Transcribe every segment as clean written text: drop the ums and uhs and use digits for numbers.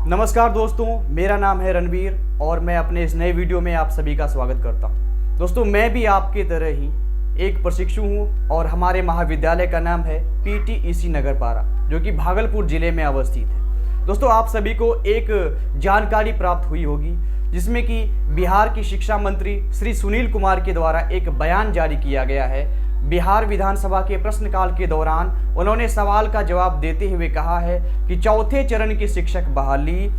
नमस्कार दोस्तों, मेरा नाम है रणवीर और मैं अपने इस नए वीडियो में आप सभी का स्वागत करता हूं। दोस्तों, मैं भी आपकी तरह ही एक प्रशिक्षु हूं और हमारे महाविद्यालय का नाम है PTEC नगरपारा, जो कि भागलपुर जिले में अवस्थित है। दोस्तों, आप सभी को एक जानकारी प्राप्त हुई होगी जिसमें कि बिहार की शिक्षा मंत्री श्री सुनील कुमार के द्वारा एक बयान जारी किया गया है। बिहार विधानसभा के प्रश्नकाल के दौरान उन्होंने सवाल का जवाब देते हुए कहा है कि चौथे चरण की शिक्षक बहाली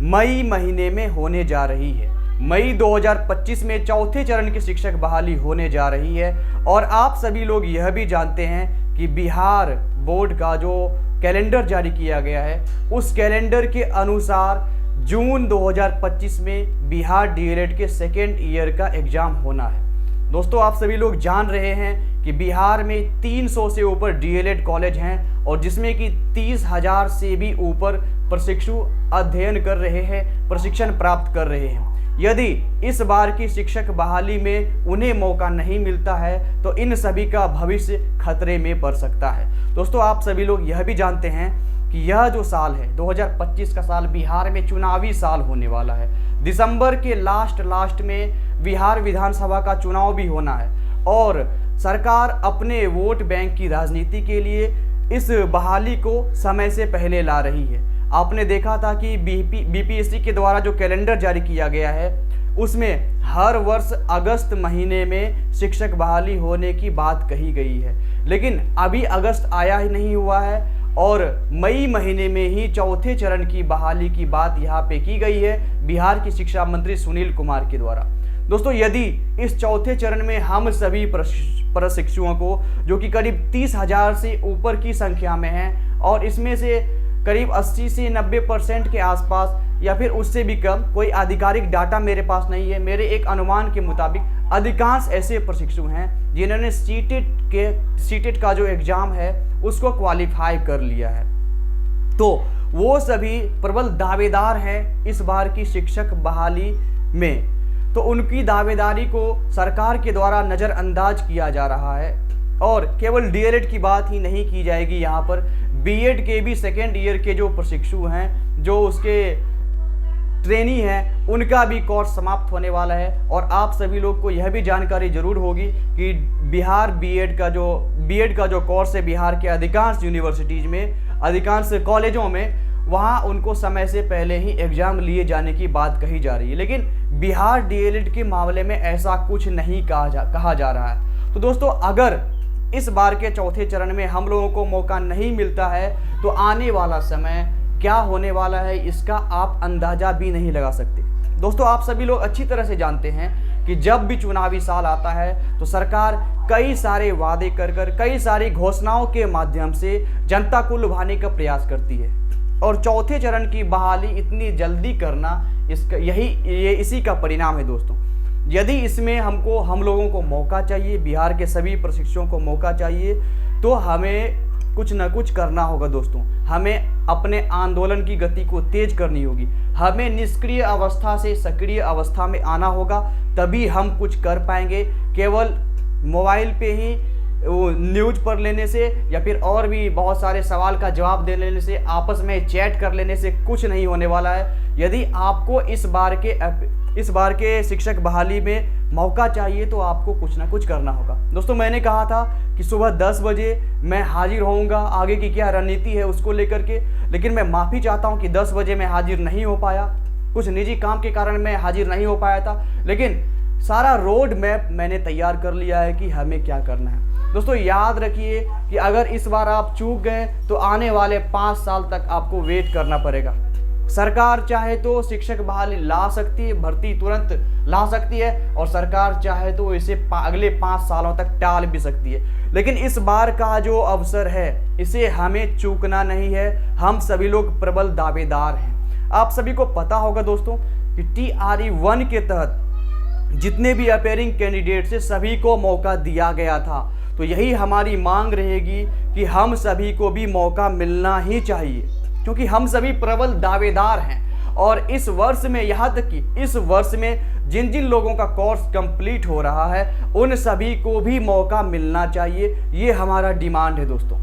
मई महीने में होने जा रही है। मई 2025 में चौथे चरण की शिक्षक बहाली होने जा रही है और आप सभी लोग यह भी जानते हैं कि बिहार बोर्ड का जो कैलेंडर जारी किया गया है, उस कैलेंडर के अनुसार जून 2025 में बिहार DELED के सेकेंड ईयर का एग्जाम होना है। दोस्तों, आप सभी लोग जान रहे हैं कि बिहार में 300 से ऊपर DELED कॉलेज हैं और जिसमें कि 30,000 से भी ऊपर प्रशिक्षु अध्ययन कर रहे हैं, प्रशिक्षण प्राप्त कर रहे हैं। यदि इस बार की शिक्षक बहाली में उन्हें मौका नहीं मिलता है तो इन सभी का भविष्य खतरे में पड़ सकता है। दोस्तों, आप सभी लोग यह भी जानते हैं कि यह जो साल है 2025 का साल बिहार में चुनावी साल होने वाला है। दिसंबर के लास्ट में बिहार विधानसभा का चुनाव भी होना है और सरकार अपने वोट बैंक की राजनीति के लिए इस बहाली को समय से पहले ला रही है। आपने देखा था कि BPSC के द्वारा जो कैलेंडर जारी किया गया है, उसमें हर वर्ष अगस्त महीने में शिक्षक बहाली होने की बात कही गई है, लेकिन अभी अगस्त आया ही नहीं हुआ है और मई महीने में ही चौथे चरण की बहाली की बात यहाँ पे की गई है बिहार की शिक्षा मंत्री सुनील कुमार के द्वारा। दोस्तों, यदि इस चौथे चरण में हम सभी प्रशिक्षुओं को, जो कि करीब 30,000 से ऊपर की संख्या में हैं और इसमें से करीब 80 से 90% के आसपास या फिर उससे भी कम, कोई आधिकारिक डाटा मेरे पास नहीं है, मेरे एक अनुमान के मुताबिक अधिकांश ऐसे प्रशिक्षु हैं जिन्होंने सीटेट का जो एग्ज़ाम है उसको क्वालिफाई कर लिया है। तो वो सभी प्रबल दावेदार हैं इस बार की शिक्षक बहाली में। तो उनकी दावेदारी को सरकार के द्वारा नज़रअंदाज किया जा रहा है और केवल DELED की बात ही नहीं की जाएगी। यहाँ पर BEd के भी सेकेंड ईयर के जो प्रशिक्षु हैं, जो उसके ट्रेनी हैं, उनका भी कोर्स समाप्त होने वाला है। और आप सभी लोग को यह भी जानकारी जरूर होगी कि बिहार BEd का जो कोर्स है बिहार के अधिकांश यूनिवर्सिटीज़ में, अधिकांश कॉलेजों में, वहाँ उनको समय से पहले ही एग्ज़ाम लिए जाने की बात कही जा रही है। लेकिन बिहार DELED के मामले में ऐसा कुछ नहीं कहा जा रहा है। तो दोस्तों, अगर इस बार के चौथे चरण में हम लोगों को मौका नहीं मिलता है तो आने वाला समय क्या होने वाला है इसका आप अंदाज़ा भी नहीं लगा सकते। दोस्तों, आप सभी लोग अच्छी तरह से जानते हैं कि जब भी चुनावी साल आता है तो सरकार कई सारे वादे कर कई सारी घोषणाओं के माध्यम से जनता को लुभाने का प्रयास करती है और चौथे चरण की बहाली इतनी जल्दी करना इसी का परिणाम है। दोस्तों, यदि इसमें हम लोगों को मौका चाहिए, बिहार के सभी प्रशिक्षुओं को मौका चाहिए, तो हमें कुछ न कुछ करना होगा। दोस्तों, हमें अपने आंदोलन की गति को तेज करनी होगी। हमें निष्क्रिय अवस्था से सक्रिय अवस्था में आना होगा, तभी हम कुछ कर पाएंगे। केवल मोबाइल पे ही न्यूज़ पढ़ लेने से या फिर और भी बहुत सारे सवाल का जवाब दे लेने से, आपस में चैट कर लेने से कुछ नहीं होने वाला है। यदि आपको इस बार के शिक्षक बहाली में मौका चाहिए तो आपको कुछ ना कुछ करना होगा। दोस्तों, मैंने कहा था कि सुबह 10 बजे मैं हाजिर होऊंगा, आगे की क्या रणनीति है उसको लेकर के, लेकिन मैं माफ़ी चाहता हूं कि 10 बजे मैं हाजिर नहीं हो पाया। कुछ निजी काम के कारण मैं हाजिर नहीं हो पाया था, लेकिन सारा रोड मैप मैंने तैयार कर लिया है कि हमें क्या करना है। दोस्तों, याद रखिए कि अगर इस बार आप चूक गए तो आने वाले 5 साल तक आपको वेट करना पड़ेगा। सरकार चाहे तो शिक्षक बहाली ला सकती है, भर्ती तुरंत ला सकती है और सरकार चाहे तो इसे अगले 5 सालों तक टाल भी सकती है। लेकिन इस बार का जो अवसर है इसे हमें चूकना नहीं है। हम सभी लोग प्रबल दावेदार हैं। आप सभी को पता होगा दोस्तों कि TRE-1 के तहत जितने भी अपेयरिंग कैंडिडेट्स से सभी को मौका दिया गया था। तो यही हमारी मांग रहेगी कि हम सभी को भी मौका मिलना ही चाहिए, क्योंकि हम सभी प्रबल दावेदार हैं। और इस वर्ष में, यहाँ तक कि इस वर्ष में जिन जिन लोगों का कोर्स कंप्लीट हो रहा है उन सभी को भी मौका मिलना चाहिए। ये हमारा डिमांड है दोस्तों।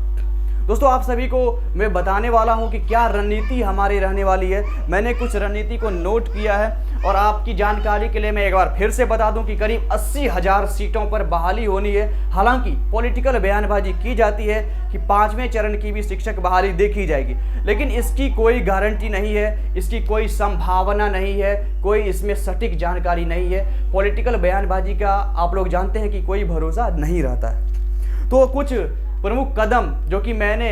दोस्तों आप सभी को मैं बताने वाला हूं कि क्या रणनीति हमारी रहने वाली है। मैंने कुछ रणनीति को नोट किया है और आपकी जानकारी के लिए मैं एक बार फिर से बता दूं कि करीब 80,000 सीटों पर बहाली होनी है। हालांकि पॉलिटिकल बयानबाजी की जाती है कि 5वें चरण की भी शिक्षक बहाली देखी जाएगी, लेकिन इसकी कोई गारंटी नहीं है, इसकी कोई संभावना नहीं है, कोई इसमें सटीक जानकारी नहीं है। पॉलिटिकल बयानबाजी का आप लोग जानते हैं कि कोई भरोसा नहीं रहता है। तो कुछ प्रमुख कदम जो कि मैंने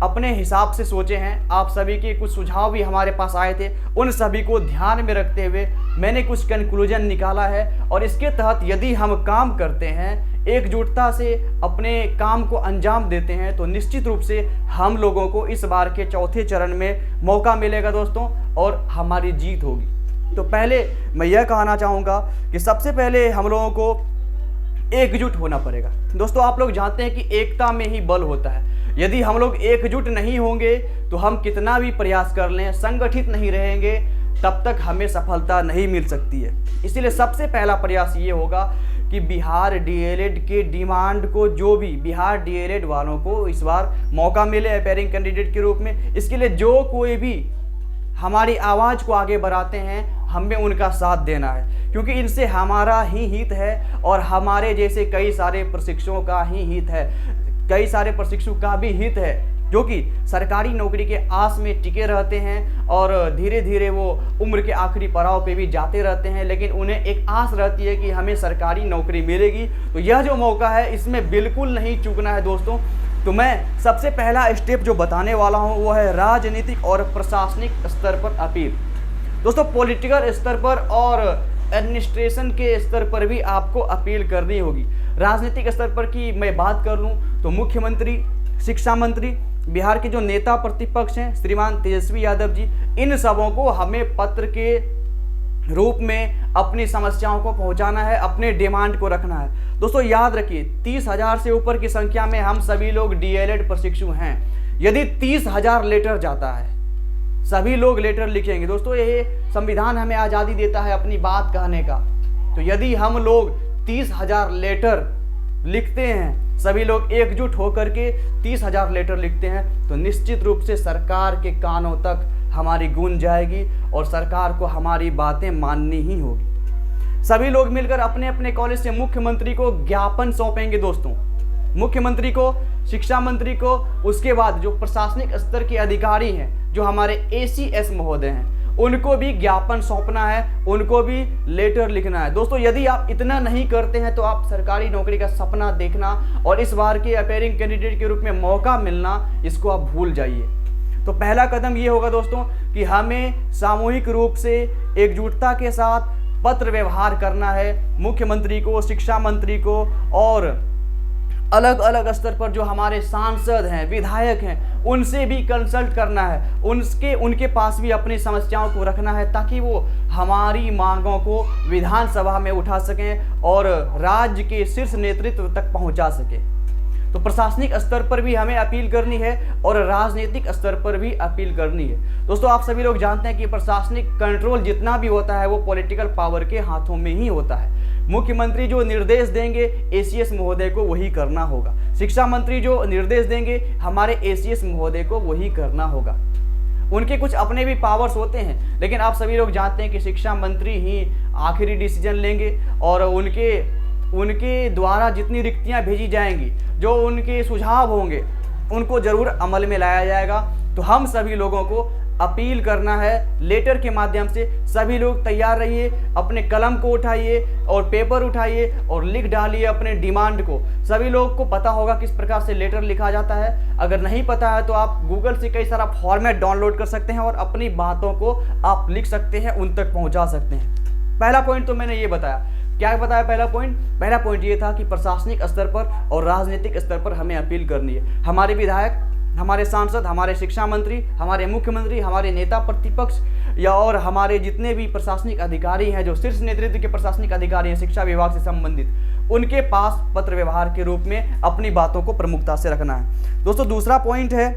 अपने हिसाब से सोचे हैं, आप सभी के कुछ सुझाव भी हमारे पास आए थे, उन सभी को ध्यान में रखते हुए मैंने कुछ कंक्लूजन निकाला है। और इसके तहत यदि हम काम करते हैं, एकजुटता से अपने काम को अंजाम देते हैं, तो निश्चित रूप से हम लोगों को इस बार के चौथे चरण में मौका मिलेगा दोस्तों, और हमारी जीत होगी। तो पहले मैं यह कहना चाहूँगा कि सबसे पहले हम लोगों को एकजुट होना पड़ेगा। दोस्तों आप लोग जानते हैं कि एकता में ही बल होता है। यदि हम लोग एकजुट नहीं होंगे तो हम कितना भी प्रयास कर लें, संगठित नहीं रहेंगे, तब तक हमें सफलता नहीं मिल सकती है। इसीलिए सबसे पहला प्रयास ये होगा कि बिहार डीएलएड के डिमांड को, जो भी बिहार डीएलएड वालों को इस बार मौका मिले अपीयरिंग कैंडिडेट के रूप में, इसके लिए जो कोई भी हमारी आवाज़ को आगे बढ़ाते हैं, हमें उनका साथ देना है, क्योंकि इनसे हमारा ही हित है और हमारे जैसे कई सारे प्रशिक्षुओं का ही हित है, कई सारे प्रशिक्षु का भी हित है जो कि सरकारी नौकरी के आस में टिके रहते हैं और धीरे धीरे वो उम्र के आखिरी पड़ाव पे भी जाते रहते हैं, लेकिन उन्हें एक आस रहती है कि हमें सरकारी नौकरी मिलेगी। तो यह जो मौका है इसमें बिल्कुल नहीं चूकना है दोस्तों। तो मैं सबसे पहला स्टेप जो बताने वाला हूँ वो है राजनीतिक और प्रशासनिक स्तर पर अपील। दोस्तों पॉलिटिकल स्तर पर और एडमिनिस्ट्रेशन के स्तर पर भी आपको अपील करनी होगी। राजनीतिक स्तर पर की मैं बात कर लूँ तो मुख्यमंत्री, शिक्षा मंत्री, बिहार के जो नेता प्रतिपक्ष हैं श्रीमान तेजस्वी यादव जी, इन सबों को हमें पत्र के रूप में अपनी समस्याओं को पहुंचाना है, अपने डिमांड को रखना है। दोस्तों याद रखिए 30,000 से ऊपर की संख्या में हम सभी लोग डीएलएड प्रशिक्षु हैं। यदि 30,000 लेटर जाता है, सभी लोग लेटर लिखेंगे। दोस्तों ये संविधान हमें आज़ादी देता है अपनी बात कहने का। तो यदि हम लोग 30,000 लेटर लिखते हैं, सभी लोग एकजुट होकर के 30,000 लेटर लिखते हैं, तो निश्चित रूप से सरकार के कानों तक हमारी गूंज जाएगी और सरकार को हमारी बातें माननी ही होगी। सभी लोग मिलकर अपने अपने कॉलेज से मुख्यमंत्री को ज्ञापन सौंपेंगे दोस्तों, मुख्यमंत्री को, शिक्षा मंत्री को, उसके बाद जो प्रशासनिक स्तर के अधिकारी हैं, जो हमारे एसीएस महोदय हैं, उनको भी ज्ञापन सौंपना है, उनको भी लेटर लिखना है। दोस्तों यदि आप इतना नहीं करते हैं तो आप सरकारी नौकरी का सपना देखना और इस बार के अपीयरिंग कैंडिडेट के रूप में मौका मिलना, इसको आप भूल जाइए। तो पहला कदम ये होगा दोस्तों कि हमें सामूहिक रूप से एकजुटता के साथ पत्र व्यवहार करना है मुख्यमंत्री को, शिक्षा मंत्री को, और अलग अलग स्तर पर जो हमारे सांसद हैं, विधायक हैं, उनसे भी कंसल्ट करना है, उनके पास भी अपनी समस्याओं को रखना है, ताकि वो हमारी मांगों को विधानसभा में उठा सकें और राज्य के शीर्ष नेतृत्व तक पहुंचा सकें। तो प्रशासनिक स्तर पर भी हमें अपील करनी है और राजनीतिक स्तर पर भी अपील करनी है। दोस्तों आप सभी लोग जानते हैं कि प्रशासनिक कंट्रोल जितना भी होता है वो पॉलिटिकल पावर के हाथों में ही होता है। मुख्यमंत्री जो निर्देश देंगे एसीएस महोदय को वही करना होगा, शिक्षा मंत्री जो निर्देश देंगे हमारे एसीएस महोदय को वही करना होगा। उनके कुछ अपने भी पावर्स होते हैं, लेकिन आप सभी लोग जानते हैं कि शिक्षा मंत्री ही आखिरी डिसीजन लेंगे और उनके द्वारा जितनी रिक्तियां भेजी जाएंगी, जो उनके सुझाव होंगे, उनको जरूर अमल में लाया जाएगा। तो हम सभी लोगों को अपील करना है लेटर के माध्यम से। सभी लोग तैयार रहिए, अपने कलम को उठाइए और पेपर उठाइए और लिख डालिए अपने डिमांड को। सभी लोग को पता होगा किस प्रकार से लेटर लिखा जाता है। अगर नहीं पता है तो आप गूगल से कई सारा फॉर्मेट डाउनलोड कर सकते हैं और अपनी बातों को आप लिख सकते हैं, उन तक पहुंचा सकते हैं। पहला पॉइंट तो मैंने ये बताया। क्या बताया पहला पॉइंट ये था कि प्रशासनिक स्तर पर और राजनीतिक स्तर पर हमें अपील करनी है। हमारे विधायक, हमारे सांसद, हमारे शिक्षा मंत्री, हमारे मुख्यमंत्री, हमारे नेता प्रतिपक्ष या और हमारे जितने भी प्रशासनिक अधिकारी हैं, जो शीर्ष नेतृत्व के प्रशासनिक अधिकारी हैं शिक्षा विभाग से संबंधित, उनके पास पत्र व्यवहार के रूप में अपनी बातों को प्रमुखता से रखना है। दोस्तों दूसरा पॉइंट है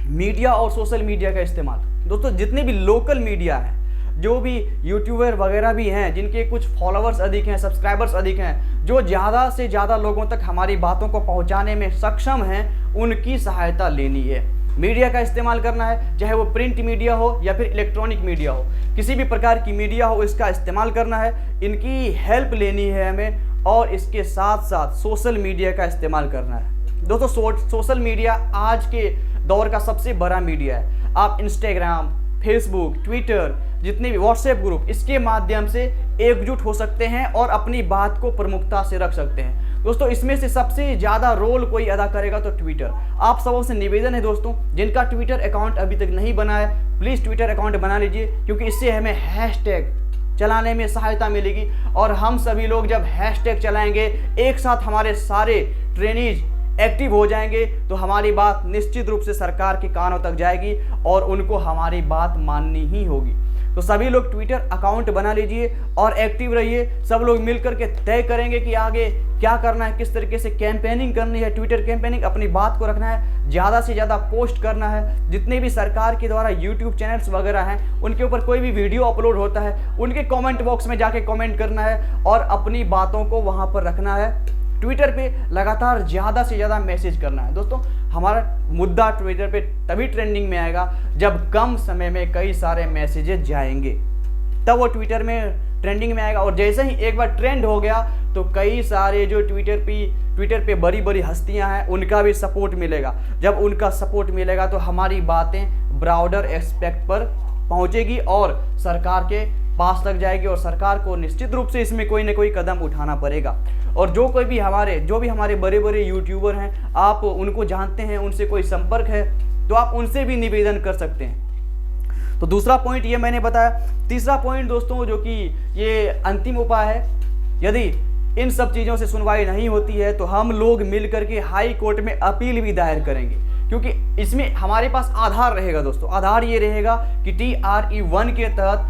मीडिया और सोशल मीडिया का इस्तेमाल। दोस्तों जितने भी लोकल मीडिया है, जो भी यूट्यूबर वगैरह भी हैं जिनके कुछ फॉलोअर्स अधिक हैं, सब्सक्राइबर्स अधिक हैं, जो ज़्यादा से ज़्यादा लोगों तक हमारी बातों को पहुंचाने में सक्षम हैं, उनकी सहायता लेनी है। मीडिया का इस्तेमाल करना है, चाहे वो प्रिंट मीडिया हो या फिर इलेक्ट्रॉनिक मीडिया हो, किसी भी प्रकार की मीडिया हो, इसका इस्तेमाल करना है, इनकी हेल्प लेनी है हमें, और इसके साथ साथ सोशल मीडिया का इस्तेमाल करना है। दोस्तों सोशल मीडिया आज के दौर का सबसे बड़ा मीडिया है। आप इंस्टाग्राम, फेसबुक, ट्विटर, जितने भी व्हाट्सएप ग्रुप, इसके माध्यम से एकजुट हो सकते हैं और अपनी बात को प्रमुखता से रख सकते हैं। दोस्तों इसमें से सबसे ज़्यादा रोल कोई अदा करेगा तो ट्विटर। आप सबों से निवेदन है दोस्तों, जिनका ट्विटर अकाउंट अभी तक नहीं बना है, प्लीज़ ट्विटर अकाउंट बना लीजिए, क्योंकि इससे हमें हैशटैग चलाने में सहायता मिलेगी। और हम सभी लोग जब हैशटैग चलाएंगे, एक साथ हमारे सारे ट्रेनीज एक्टिव हो जाएंगे, तो हमारी बात निश्चित रूप से सरकार के कानों तक जाएगी और उनको हमारी बात माननी ही होगी। तो सभी लोग ट्विटर अकाउंट बना लीजिए और एक्टिव रहिए। सब लोग मिलकर के तय करेंगे कि आगे क्या करना है, किस तरीके से कैंपेनिंग करनी है, ट्विटर कैंपेनिंग, अपनी बात को रखना है, ज़्यादा से ज़्यादा पोस्ट करना है। जितने भी सरकार के द्वारा यूट्यूब चैनल्स वगैरह हैं, उनके ऊपर कोई भी वीडियो अपलोड होता है, उनके कमेंट बॉक्स में जाके कमेंट करना है और अपनी बातों को वहाँ पर रखना है। ट्विटर पे लगातार ज़्यादा से ज़्यादा मैसेज करना है। दोस्तों हमारा मुद्दा ट्विटर पे तभी ट्रेंडिंग में आएगा जब कम समय में कई सारे मैसेजेस जाएंगे, तब वो ट्विटर में ट्रेंडिंग में आएगा। और जैसे ही एक बार ट्रेंड हो गया तो कई सारे जो ट्विटर पे बड़ी बड़ी हस्तियां हैं, उनका भी सपोर्ट मिलेगा। जब उनका सपोर्ट मिलेगा तो हमारी बातें ब्रॉडर एस्पेक्ट पर पहुंचेगी और सरकार के पास तक जाएगी, और सरकार को निश्चित रूप से इसमें कोई ना कोई कदम उठाना पड़ेगा। और जो भी हमारे बड़े बड़े यूट्यूबर हैं, आप उनको जानते हैं, उनसे कोई संपर्क है तो आप उनसे भी निवेदन कर सकते हैं। तो दूसरा पॉइंट ये मैंने बताया। तीसरा पॉइंट दोस्तों, जो कि ये अंतिम उपाय है, यदि इन सब चीज़ों से सुनवाई नहीं होती है तो हम लोग मिल करके हाई कोर्ट में अपील भी दायर करेंगे, क्योंकि इसमें हमारे पास आधार रहेगा। दोस्तों आधार ये रहेगा कि TRE-1 के तहत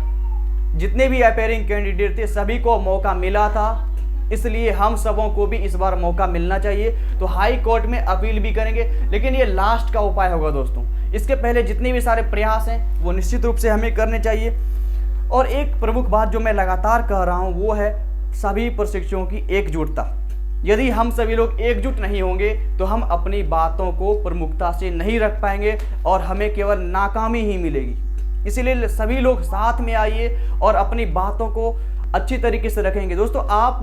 जितने भी अपीयरिंग कैंडिडेट थे सभी को मौका मिला था, इसलिए हम सबों को भी इस बार मौका मिलना चाहिए। तो हाई कोर्ट में अपील भी करेंगे, लेकिन ये लास्ट का उपाय होगा दोस्तों। इसके पहले जितने भी सारे प्रयास हैं वो निश्चित रूप से हमें करने चाहिए। और एक प्रमुख बात जो मैं लगातार कह रहा हूँ वो है सभी प्रशिक्षुओं की एकजुटता। यदि हम सभी लोग एकजुट नहीं होंगे तो हम अपनी बातों को प्रमुखता से नहीं रख पाएंगे और हमें केवल नाकामी ही मिलेगी। इसीलिए सभी लोग साथ में आइए और अपनी बातों को अच्छी तरीके से रखेंगे। दोस्तों आप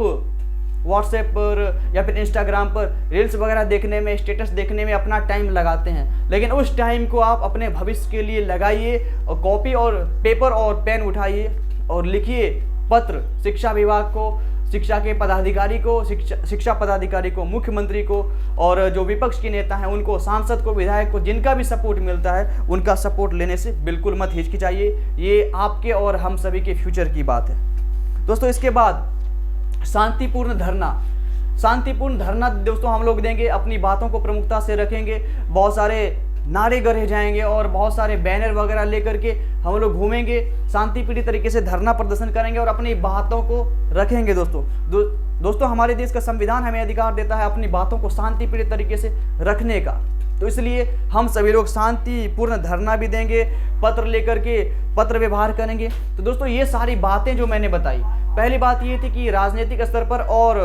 व्हाट्सएप पर या फिर इंस्टाग्राम पर रील्स वगैरह देखने में, स्टेटस देखने में अपना टाइम लगाते हैं, लेकिन उस टाइम को आप अपने भविष्य के लिए लगाइए और कॉपी और पेपर और पेन उठाइए और लिखिए पत्र शिक्षा विभाग को, शिक्षा के पदाधिकारी को, शिक्षा पदाधिकारी को, मुख्यमंत्री को, और जो विपक्ष के नेता हैं उनको, सांसद को, विधायक को, जिनका भी सपोर्ट मिलता है उनका सपोर्ट लेने से बिल्कुल मत हिचकिचाइए। ये आपके और हम सभी के फ्यूचर की बात है। दोस्तों इसके बाद शांतिपूर्ण धरना दोस्तों हम लोग देंगे, अपनी बातों को प्रमुखता से रखेंगे। बहुत सारे नारे गढ़े जाएंगे और बहुत सारे बैनर वगैरह लेकर के हम लोग घूमेंगे, शांतिप्रिय तरीके से धरना प्रदर्शन करेंगे और अपनी बातों को रखेंगे। दोस्तों हमारे देश का संविधान हमें अधिकार देता है अपनी बातों को शांतिप्रिय तरीके से रखने का, तो इसलिए हम सभी लोग शांतिपूर्ण धरना भी देंगे, पत्र लेकर के पत्र व्यवहार करेंगे। तो दोस्तों ये सारी बातें जो मैंने बताई, पहली बात ये थी कि राजनीतिक स्तर पर और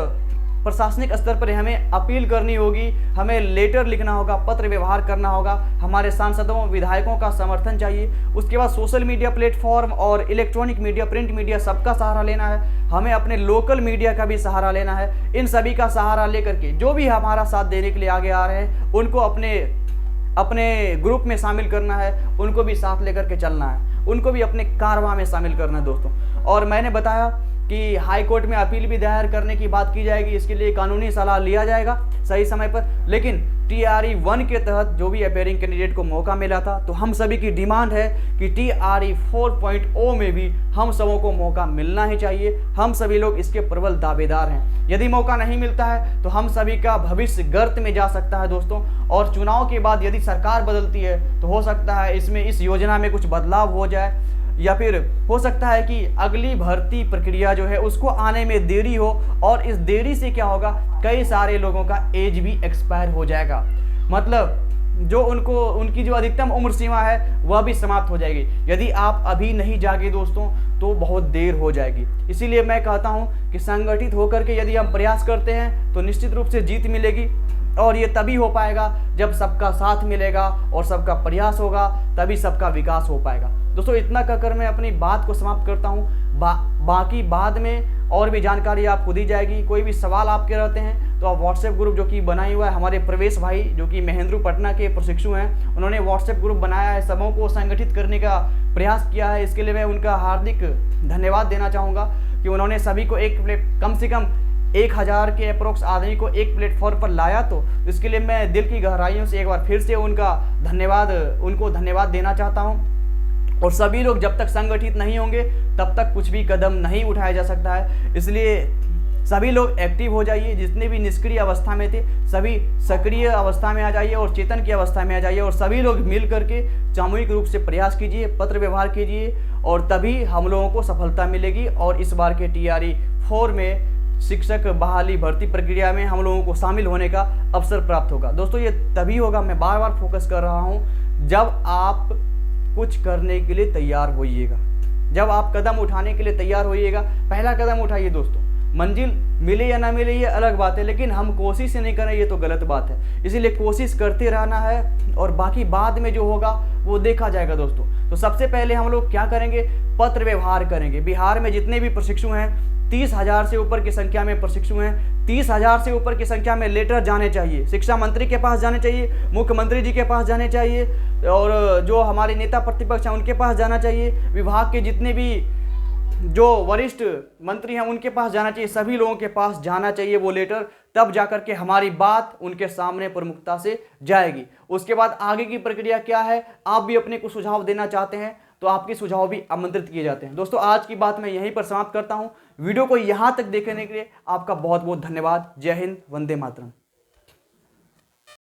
प्रशासनिक स्तर पर हमें अपील करनी होगी, हमें लेटर लिखना होगा, पत्र व्यवहार करना होगा, हमारे सांसदों विधायकों का समर्थन चाहिए। उसके बाद सोशल मीडिया प्लेटफॉर्म और इलेक्ट्रॉनिक मीडिया, प्रिंट मीडिया, सबका सहारा लेना है। हमें अपने लोकल मीडिया का भी सहारा लेना है। इन सभी का सहारा लेकर के जो भी हमारा साथ देने के लिए आगे आ रहे हैं उनको अपने ग्रुप में शामिल करना है, उनको भी साथ लेकर के चलना है, उनको भी अपने कारवां में शामिल करना है दोस्तों। और मैंने बताया कि हाई कोर्ट में अपील भी दायर करने की बात की जाएगी, इसके लिए कानूनी सलाह लिया जाएगा सही समय पर। लेकिन TRE-1 के तहत जो भी अपीयरिंग कैंडिडेट को मौका मिला था, तो हम सभी की डिमांड है कि TRE 4.0 में भी हम सबों को मौका मिलना ही चाहिए। हम सभी लोग इसके प्रबल दावेदार हैं। यदि मौका नहीं मिलता है तो हम सभी का भविष्य गर्त में जा सकता है दोस्तों। और चुनाव के बाद यदि सरकार बदलती है तो हो सकता है इसमें, इस योजना में कुछ बदलाव हो जाए, या फिर हो सकता है कि अगली भर्ती प्रक्रिया जो है उसको आने में देरी हो, और इस देरी से क्या होगा, कई सारे लोगों का एज भी एक्सपायर हो जाएगा। मतलब जो उनकी जो अधिकतम उम्र सीमा है वह भी समाप्त हो जाएगी। यदि आप अभी नहीं जागे दोस्तों तो बहुत देर हो जाएगी। इसीलिए मैं कहता हूँ कि संगठित होकर के यदि हम प्रयास करते हैं तो निश्चित रूप से जीत मिलेगी, और ये तभी हो पाएगा जब सबका साथ मिलेगा और सबका प्रयास होगा, तभी सबका विकास हो पाएगा। दोस्तों इतना कहकर मैं अपनी बात को समाप्त करता हूँ। बाकी बाद में और भी जानकारी आपको दी जाएगी। कोई भी सवाल आपके रहते हैं तो आप व्हाट्सएप ग्रुप जो कि बनाया हुआ है, हमारे प्रवेश भाई जो कि महेंद्रपटना के प्रशिक्षु हैं, उन्होंने व्हाट्सएप ग्रुप बनाया है, समूह को संगठित करने का प्रयास किया है। इसके लिए मैं उनका हार्दिक धन्यवाद देना चाहूँगा कि उन्होंने सभी को कम से कम 1000 के अप्रोक्स आदमी को एक प्लेटफॉर्म पर लाया। तो इसके लिए मैं दिल की गहराइयों से एक बार फिर से उनको धन्यवाद देना चाहता हूँ। और सभी लोग जब तक संगठित नहीं होंगे तब तक कुछ भी कदम नहीं उठाया जा सकता है। इसलिए सभी लोग एक्टिव हो जाइए। जितने भी निष्क्रिय अवस्था में थे सभी सक्रिय अवस्था में आ जाइए और चेतन की अवस्था में आ जाइए, और सभी लोग मिल करके सामूहिक रूप से प्रयास कीजिए, पत्र व्यवहार कीजिए, और तभी हम लोगों को सफलता मिलेगी। और इस बार के TRE 4 में शिक्षक बहाली भर्ती प्रक्रिया में हम लोगों को शामिल होने का अवसर प्राप्त होगा। दोस्तों ये तभी होगा, मैं बार बार फोकस कर रहा हूँ, जब आप कुछ करने के लिए तैयार होइएगा, जब आप कदम उठाने के लिए तैयार होइएगा। पहला कदम उठाइए दोस्तों, मंजिल मिले या ना मिले ये अलग बात है, लेकिन हम कोशिश नहीं करें ये तो गलत बात है। इसीलिए कोशिश करते रहना है, और बाकी बाद में जो होगा वो देखा जाएगा दोस्तों। तो सबसे पहले हम लोग क्या करेंगे, पत्र व्यवहार करेंगे। बिहार में जितने भी प्रशिक्षु हैं, 30,000 से ऊपर की संख्या में प्रशिक्षु हैं, 30,000 से ऊपर की संख्या में लेटर जाने चाहिए, शिक्षा मंत्री के पास जाने चाहिए, मुख्यमंत्री जी के पास जाने चाहिए, और जो हमारे नेता प्रतिपक्ष हैं उनके पास जाना चाहिए, विभाग के जितने भी जो वरिष्ठ मंत्री हैं उनके पास जाना चाहिए, सभी लोगों के पास जाना चाहिए वो लेटर। तब जाकर के हमारी बात उनके सामने प्रमुखता से जाएगी। उसके बाद आगे की प्रक्रिया क्या है, आप भी अपने को सुझाव देना चाहते हैं तो आपके सुझाव भी आमंत्रित किए जाते हैं। दोस्तों आज की बात मैं यहीं पर समाप्त करता हूं। वीडियो को यहां तक देखने के लिए आपका बहुत बहुत धन्यवाद। जय हिंद, वंदे मातरम।